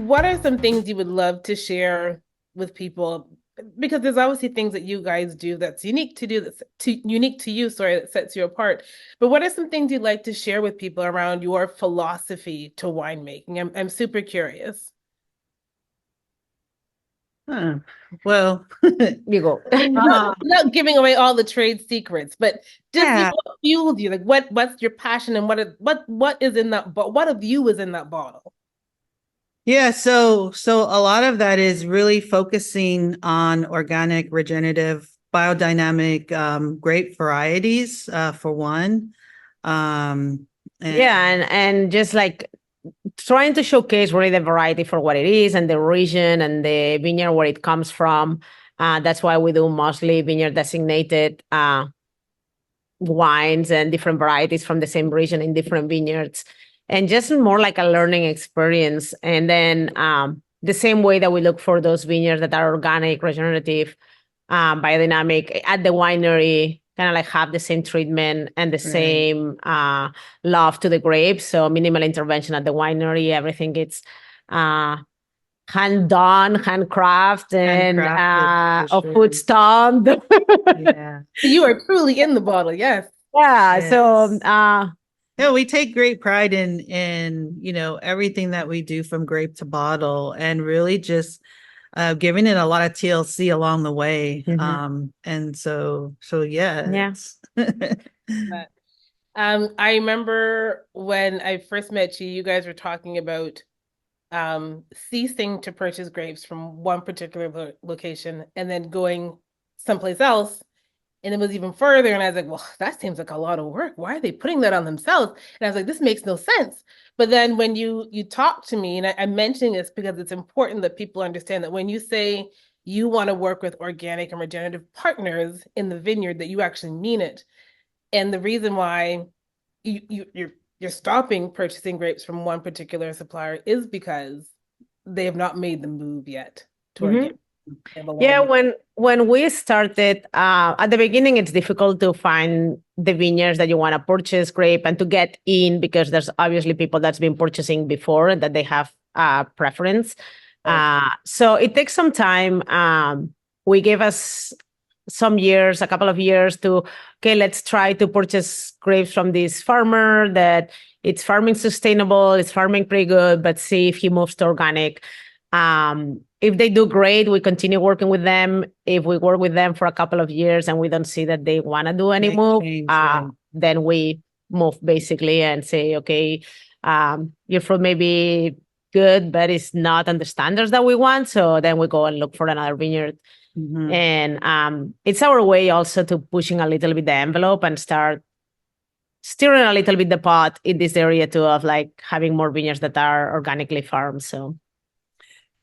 what are some things you would love to share with people? Because there's obviously things that you guys do that's unique to you, sorry, that sets you apart. But what are some things you'd like to share with people around your philosophy to winemaking? I'm super curious. Huh. Well, You go. Not giving away all the trade secrets, but just yeah, what fuels you? Like what's your passion and what is in that what of you is in that bottle? yeah. So a lot of that is really focusing on organic, regenerative, biodynamic grape varieties, for one. And Yeah, and just like trying to showcase really the variety for what it is and the region and the vineyard where it comes from. That's why we do mostly vineyard designated wines and different varieties from the same region in different vineyards, and just more like a learning experience. And then the same way that we look for those vineyards that are organic, regenerative, biodynamic at the winery, kind of like have the same treatment and the right, same love to the grapes. So minimal intervention at the winery, everything gets uh, hand done, handcraft, and handcrafted for a sure. food stand. Yeah. You are truly in the bottle, yes. Yeah. So Yes. Yeah, we take great pride in everything that we do from grape to bottle, and really just giving it a lot of TLC along the way. mhm. And so yeah. Yeah. But, I remember when I first met you, you guys were talking about ceasing to purchase grapes from one particular location and then going someplace else. And it was even further. And I was like, well, that seems like a lot of work. Why are they putting that on themselves? And I was like, this makes no sense. But then when you talk to me, and I'm mentioning this because it's important that people understand that when you say you want to work with organic and regenerative partners in the vineyard, that you actually mean it. And the reason why you're stopping purchasing grapes from one particular supplier is because they have not made the move yet to Mhm. organic. They have a lot of Yeah, work. when we started at the beginning, it's difficult to find the vineyards that you want to purchase grape and to get in because there's obviously people that's been purchasing before and that they have preference. Right. So it takes some time. We gave us some years, a couple of years to okay, let's try to purchase grapes from this farmer that it's farming sustainable, it's farming pretty good, but see if he moves to organic. If they do great, we continue working with them. If we work with them for a couple of years and we don't see that they want to do any Make move, change, right? then we move basically and say, okay, your fruit may be good, but it's not on the standards that we want. So then we go and look for another vineyard. Hmm. And it's our way also to pushing a little bit the envelope and start stirring a little bit the pot in this area too of like having more vineyards that are organically farmed. So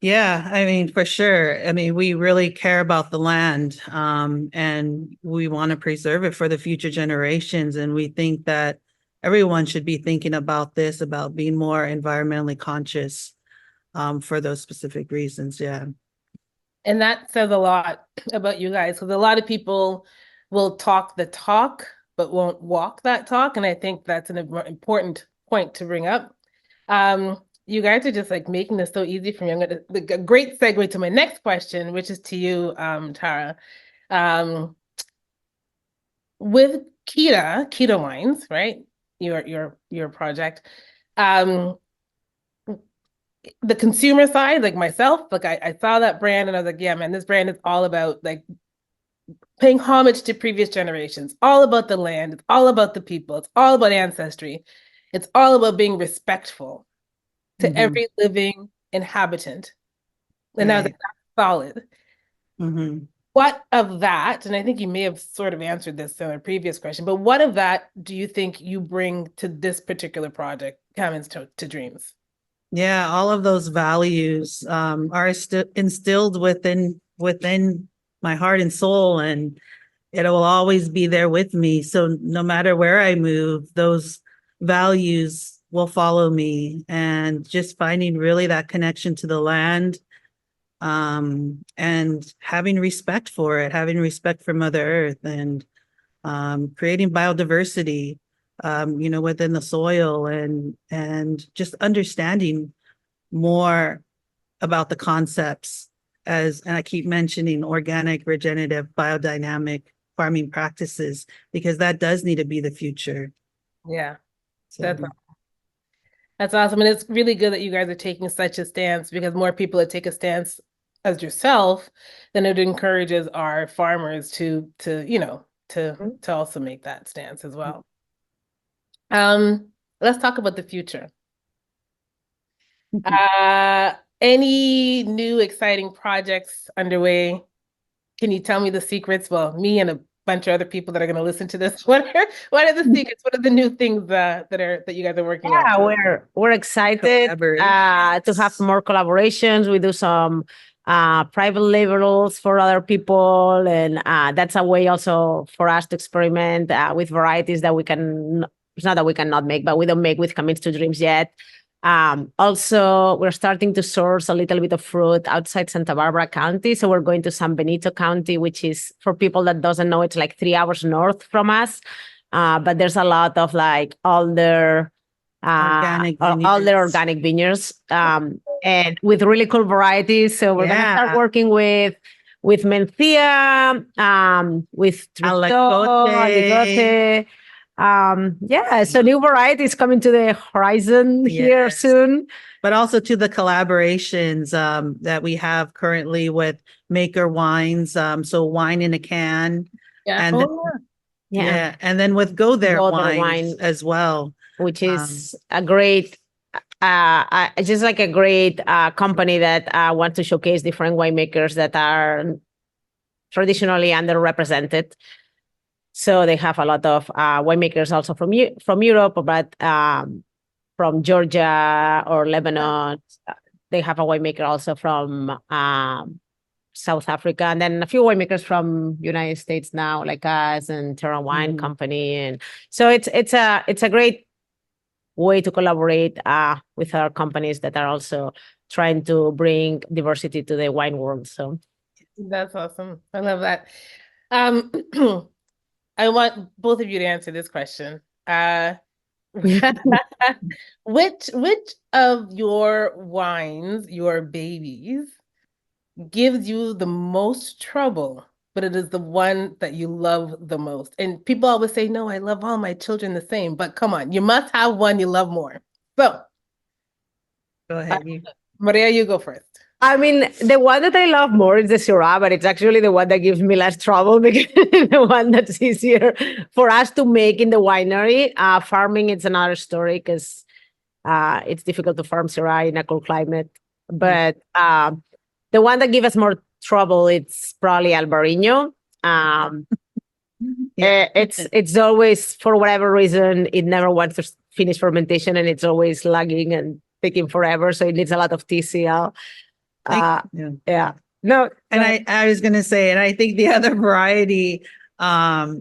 Yeah, I mean, for sure. I mean, we really care about the land, and we want to preserve it for the future generations. And we think that everyone should be thinking about this, about being more environmentally conscious, for those specific reasons. Yeah. And that says a lot about you guys because a lot of people will talk the talk but won't walk that talk. And I think that's an important point to bring up. You guys are just like making this so easy for me. I'm gonna a great segue to my next question, which is to you, Tara. Um, with Kita Wines, right? Your project. Um, the consumer side, like myself, like I saw that brand and I was like, yeah, man, this brand is all about like paying homage to previous generations, all about the land, it's all about the people, it's all about ancestry, it's all about being respectful to Hmm. every living inhabitant. And I was like, Right. that's solid. Hmm. What of that, and I think you may have sort of answered this in a previous question, but what of that do you think you bring to this particular project, Camins to Dreams? Yeah, all of those values, are instilled within my heart and soul, and it will always be there with me. So no matter where I move, those values will follow me, and just finding really that connection to the land, and having respect for it, having respect for Mother Earth, and creating biodiversity, within the soil, and just understanding more about the concepts and I keep mentioning organic, regenerative, biodynamic farming practices, because that does need to be the future. Yeah, So, that's awesome. And it's really good that you guys are taking such a stance, because more people that take a stance as yourself, then it encourages our farmers to also make that stance as well. Let's talk about the future. Any new exciting projects underway? Can you tell me the secrets? Well, me and a bunch of other people that are going to listen to this. What are the secrets? What are the new things that you guys are working on? Yeah, we're excited to have more collaborations. We do some private labels for other people, and that's a way also for us to experiment with varieties that we can. It's not that we cannot make, but we don't make with Camins to Dreams yet. Also, we're starting to source a little bit of fruit outside Santa Barbara County. So we're going to San Benito County, which is, for people that doesn't know, it's like 3 hours north from us. But there's a lot of like all their organic vineyards, and with really cool varieties. So we're gonna start working with Mencia, with Aligote. So new varieties coming to the horizon here soon. But also to the collaborations that we have currently with Maker Wines, so wine in a can. And and then with Go There Wines as well, which is a great just like a great company that wants to showcase different winemakers that are traditionally underrepresented. So they have a lot of winemakers also from Europe, but from Georgia or Lebanon. They have a winemaker also from South Africa, and then a few winemakers from United States now, like us and Terra Wine Company. And so it's a great way to collaborate with our companies that are also trying to bring diversity to the wine world. So that's awesome. I love that. I want both of you to answer this question. Which of your wines, your babies, gives you the most trouble, but it is the one that you love the most? And people always say, no, I love all my children the same, but come on, you must have one you love more. So go ahead. Mireia, you go first. I mean, the one that I love more is the Syrah, but it's actually the one that gives me less trouble, because the one that's easier for us to make in the winery. Farming, it's another story, because it's difficult to farm Syrah in a cold climate. But the one that gives us more trouble, it's probably Albarino. It's always, for whatever reason, it never wants to finish fermentation, and it's always lagging and taking forever. So it needs a lot of TCL. No, and I was gonna say, and I think the other variety, I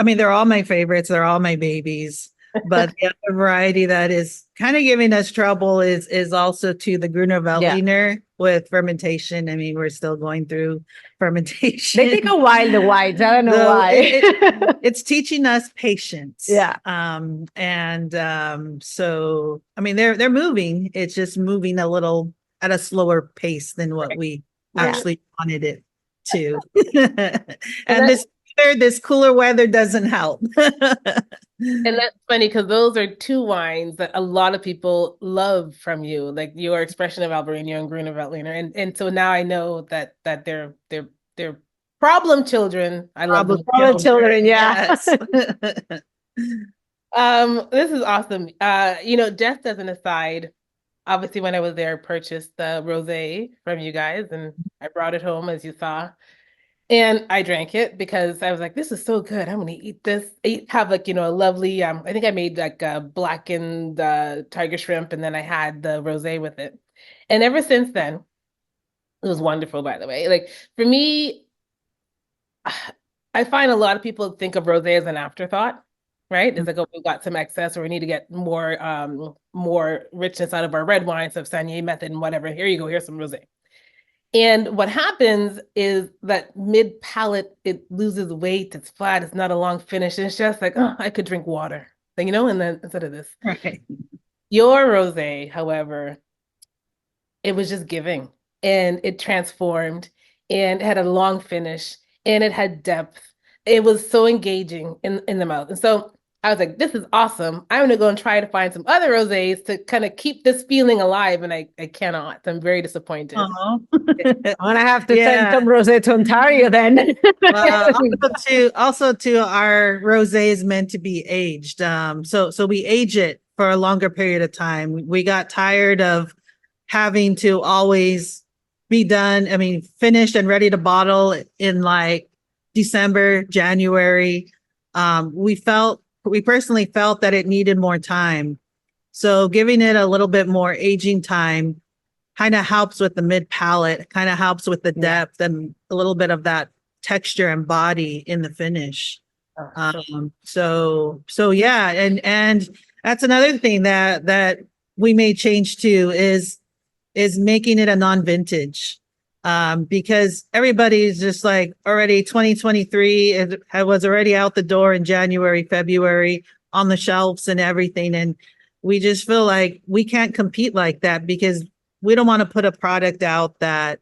mean, they're all my favorites, they're all my babies, but the other variety that is kind of giving us trouble is also to the Gruner Veltliner with fermentation. I mean, we're still going through fermentation. They take a while, the whites. I don't know why. It's teaching us patience. So I mean, they're moving. It's just moving a little at a slower pace than what we actually wanted it to. And this cooler weather doesn't help. And that's funny, because those are two wines that a lot of people love from you, like your expression of Albarino and Gruner Veltliner. And so now I know that they're problem children. I love them. Problem children, Yes. This is awesome. Just as an aside, obviously, when I was there, I purchased the rosé from you guys, and I brought it home, as you saw. And I drank it because I was like, this is so good. I'm going to eat this. Have like, a lovely, I think I made like a blackened tiger shrimp, and then I had the rosé with it. And ever since then, it was wonderful, by the way. Like, for me, I find a lot of people think of rosé as an afterthought. Right? It's like, oh, we've got some excess, or we need to get more richness out of our red wine, so Sanier method and whatever. Here you go, here's some rosé. And what happens is that mid-palate, it loses weight, it's flat, it's not a long finish. It's just like, oh, I could drink water, and then instead of this. Right. Your rosé, however, it was just giving, and it transformed, and it had a long finish, and it had depth. It was so engaging in the mouth. And so I was like, this is awesome. I'm gonna go and try to find some other rosés to kind of keep this feeling alive. And I cannot. I'm very disappointed. Oh. I'm gonna have to send Yeah. some rosé to Ontario then. Also too, our rosé is meant to be aged. So we age it for a longer period of time. We got tired of having to always be done. I mean, finished and ready to bottle in like December, January. We personally felt that it needed more time. So giving it a little bit more aging time kind of helps with the mid palate, kind of helps with the depth and a little bit of that texture and body in the finish. So yeah, and that's another thing that we made change to is making it a non-vintage. Because everybody's just like already 2023, it was already out the door in January, February on the shelves and everything. And we just feel like we can't compete like that because we don't want to put a product out that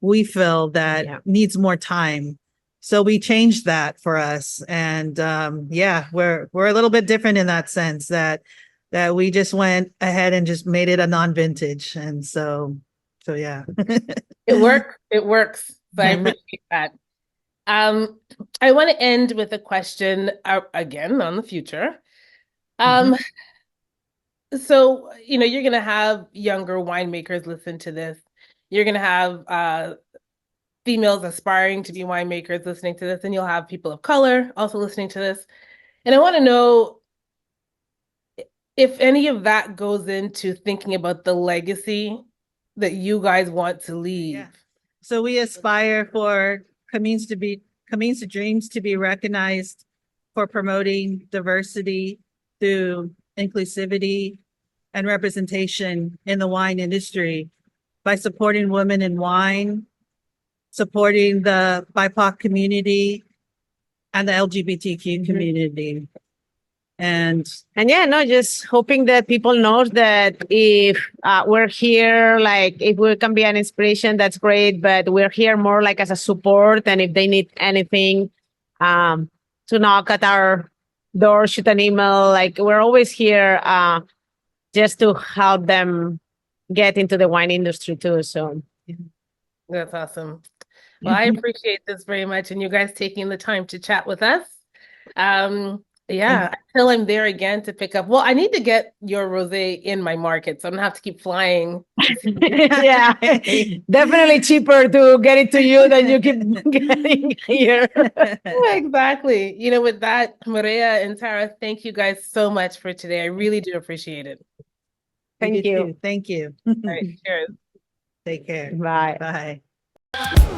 we feel that needs more time. So we changed that for us. And we're a little bit different in that sense that we just went ahead and just made it a non-vintage. And so yeah. It works. So I appreciate that. I want to end with a question again on the future. So, you're going to have younger winemakers listen to this. You're going to have females aspiring to be winemakers listening to this, and you'll have people of color also listening to this. And I want to know if any of that goes into thinking about the legacy that you guys want to leave. Yeah. So we aspire for Camins to Dreams to be recognized for promoting diversity through inclusivity and representation in the wine industry by supporting women in wine, supporting the BIPOC community and the LGBTQ community. And just hoping that people know that if we're here, like if we can be an inspiration, that's great. But we're here more like as a support, and if they need anything, to knock at our door, shoot an email. Like we're always here, just to help them get into the wine industry too. So that's awesome. Well, I appreciate this very much, and you guys taking the time to chat with us. Until I'm there again to pick up. Well, I need to get your rosé in my market, so I'm gonna have to keep flying. Yeah, definitely cheaper to get it to you than you keep getting here. Exactly. With that, Mireia and Tara, thank you guys so much for today. I really do appreciate it. Thank you. Thank you. All right, cheers. Take care. Bye. Bye.